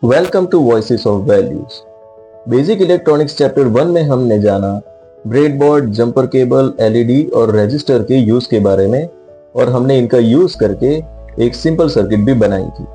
Welcome to voices of values. Basic electronics chapter 1 में हमने जाना ब्रेडबोर्ड, जंपर केबल, एलईडी और रजिस्टर के यूज के बारे में और हमने इनका यूज करके एक सिंपल सर्किट भी बनाई थी।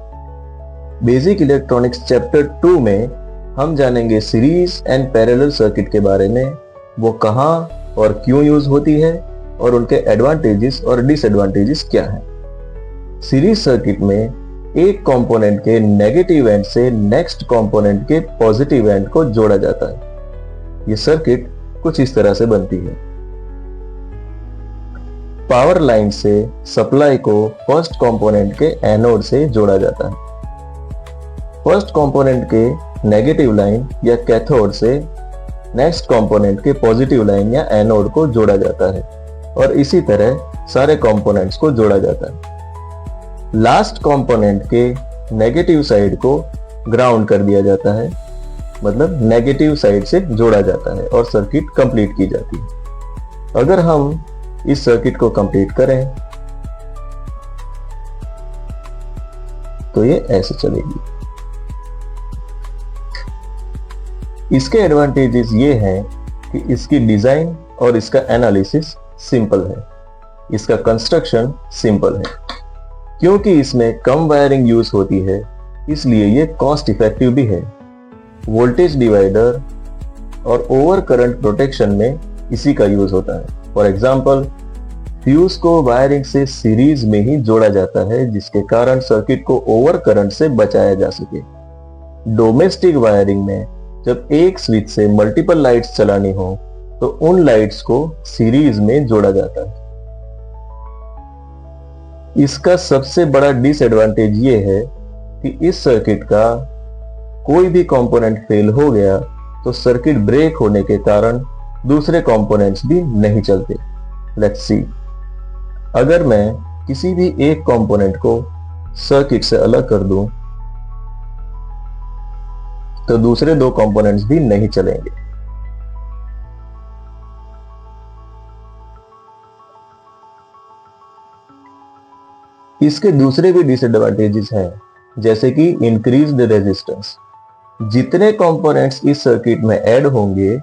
बेसिक इलेक्ट्रॉनिक्स चैप्टर 2 में हम जानेंगे सीरीज एंड पैरेलल सर्किट के बारे में, वो कहां और क्यों यूज होती है और उनके एडवांटेजेस और डिसएडवांटेजेस क्या हैं। सीरीज सर्किट में एक कंपोनेंट के नेगेटिव एंड से नेक्स्ट कंपोनेंट के पॉजिटिव एंड को जोड़ा जाता है। यह सर्किट कुछ इस तरह से बनती है। पावर लाइन से सप्लाई को फर्स्ट कंपोनेंट के एनोड से जोड़ा जाता है। फर्स्ट कंपोनेंट के नेगेटिव लाइन या कैथोड से नेक्स्ट कंपोनेंट के पॉजिटिव लाइन या एनोड को जोड़ा जाता है और इसी तरह सारे कंपोनेंट्स को जोड़ा जाता है। लास्ट कंपोनेंट के नेगेटिव साइड को ग्राउंड कर दिया जाता है, मतलब नेगेटिव साइड से जोड़ा जाता है और सर्किट कंप्लीट की जाती है। अगर हम इस सर्किट को कंप्लीट करें तो ये ऐसे चलेगी। इसके एडवांटेजेस ये हैं कि इसकी डिजाइन और इसका एनालिसिस सिंपल है, इसका कंस्ट्रक्शन सिंपल है। क्योंकि इसमें कम वायरिंग यूज होती है इसलिए ये कॉस्ट इफेक्टिव भी है। वोल्टेज डिवाइडर और ओवर करंट प्रोटेक्शन में इसी का यूज होता है। फॉर एग्जांपल, फ्यूज को वायरिंग से सीरीज में ही जोड़ा जाता है जिसके कारण सर्किट को ओवर करंट से बचाया जा सके। डोमेस्टिक वायरिंग में जब एक स्विच से मल्टीपल लाइट्स चलानी हो तो उन लाइट्स को सीरीज में जोड़ा जाता है। इसका सबसे बड़ा डिसएडवांटेज ये है कि इस सर्किट का कोई भी कंपोनेंट फेल हो गया तो सर्किट ब्रेक होने के कारण दूसरे कंपोनेंट्स भी नहीं चलते। लेट्स सी, अगर मैं किसी भी एक कंपोनेंट को सर्किट से अलग कर दूं तो दूसरे दो कंपोनेंट्स भी नहीं चलेंगे। इसके दूसरे भी डिसएडवांटेजेस हैं, जैसे कि इंक्रीज्ड रेजिस्टेंस। जितने कंपोनेंट्स इस सर्किट में ऐड होंगे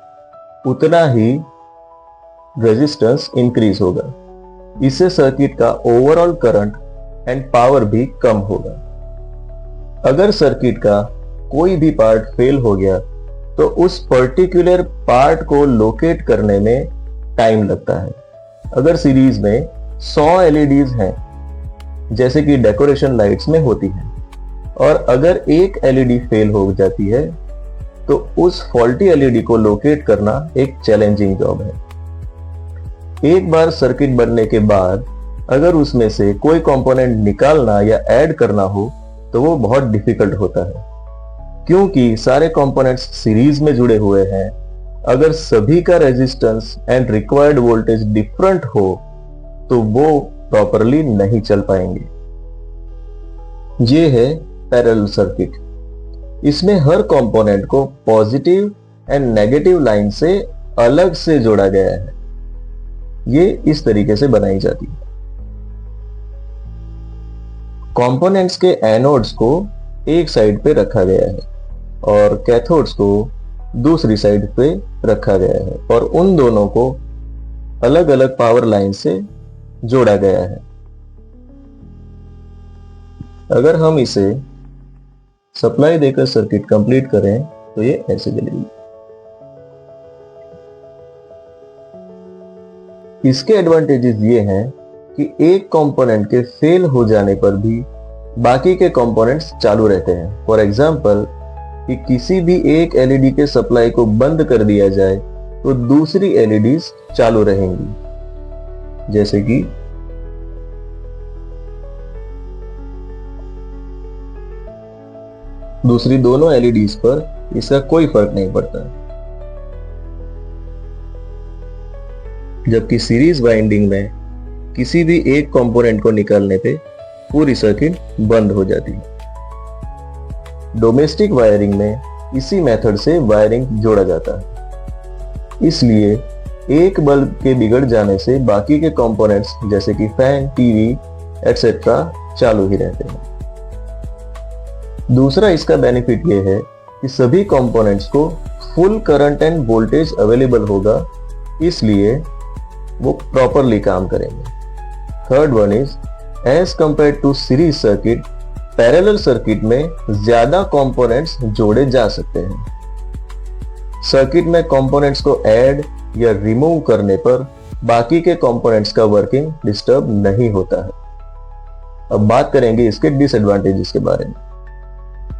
उतना ही रेजिस्टेंस इंक्रीज होगा। इससे सर्किट का ओवरऑल करंट एंड पावर भी कम होगा। अगर सर्किट का कोई भी पार्ट फेल हो गया तो उस पर्टिकुलर पार्ट को लोकेट करने में टाइम लगता है। अगर सीरीज में 100 एलईडीज हैं जैसे कि डेकोरेशन लाइट्स में होती है और अगर एक एलईडी फेल हो जाती है तो उस फॉल्टी एलईडी को लोकेट करना एक चैलेंजिंग जॉब है। एक बार सर्किट बनने के बाद अगर उसमें से कोई कंपोनेंट निकालना या ऐड करना हो तो वो बहुत डिफिकल्ट होता है, क्योंकि सारे कंपोनेंट्स सीरीज में जुड़े हुए हैं। अगर सभी का resistance and required voltage different हो तो वो प्रॉपरली नहीं चल पाएंगे। ये है पैरेलल सर्किट। इसमें हर कंपोनेंट को पॉजिटिव एंड नेगेटिव लाइन से अलग से जोड़ा गया है। ये इस तरीके से बनाई जाती है। कंपोनेंट्स के एनोड्स को एक साइड पे रखा गया है और कैथोड्स को दूसरी साइड पे रखा गया है और उन दोनों को अलग अलग पावर लाइन से जोड़ा गया है। अगर हम इसे सप्लाई देकर सर्किट कंप्लीट करें तो ये ऐसे चलेगी। इसके एडवांटेजेस ये हैं कि एक कंपोनेंट के फेल हो जाने पर भी बाकी के कंपोनेंट्स चालू रहते हैं। फॉर एग्जांपल, कि किसी भी एक एलईडी के सप्लाई को बंद कर दिया जाए तो दूसरी एलईडीज चालू रहेंगी, जैसे कि दूसरी दोनों एलईडीज पर इसका कोई फर्क नहीं पड़ता। जबकि सीरीज वाइंडिंग में किसी भी एक कंपोनेंट को निकालने पे पूरी सर्किट बंद हो जाती है। डोमेस्टिक वायरिंग में इसी मेथड से वायरिंग जोड़ा जाता है, इसलिए एक बल्ब के बिगड़ जाने से बाकी के कंपोनेंट्स जैसे कि फैन, टीवी एटसेट्रा चालू ही रहते हैं। दूसरा इसका बेनिफिट ये है कि सभी कंपोनेंट्स को full current and voltage available होगा, इसलिए वो प्रॉपरली काम करेंगे। Third one is as compare to series circuit, parallel circuit में ज्यादा कंपोनेंट्स जोड़े जा सकते हैं। सर्किट में कंपोनेंट्स को ऐड या रिमूव करने पर बाकी के कंपोनेंट्स का वर्किंग डिस्टर्ब नहीं होता है। अब बात करेंगे इसके डिसएडवांटेजेस के बारे में।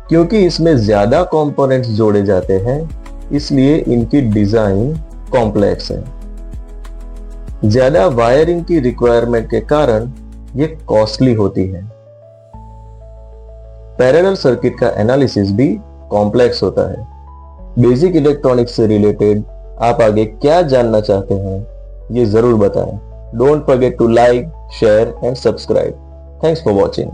क्योंकि इसमें ज्यादा कंपोनेंट्स जोड़े जाते हैं, इसलिए इनकी डिजाइन कॉम्प्लेक्स है। ज्यादा वायरिंग की रिक्वायरमेंट के कारण ये कॉस्टली होती है। पैरेलल सर्किट का एनालिसिस भी कॉम्प्लेक्स होता है। बेसिक इलेक्ट्रॉनिक्स से रिलेटेड आप आगे क्या जानना चाहते हैं, ये जरूर बताएं। Don't forget to like, share and subscribe. Thanks for watching.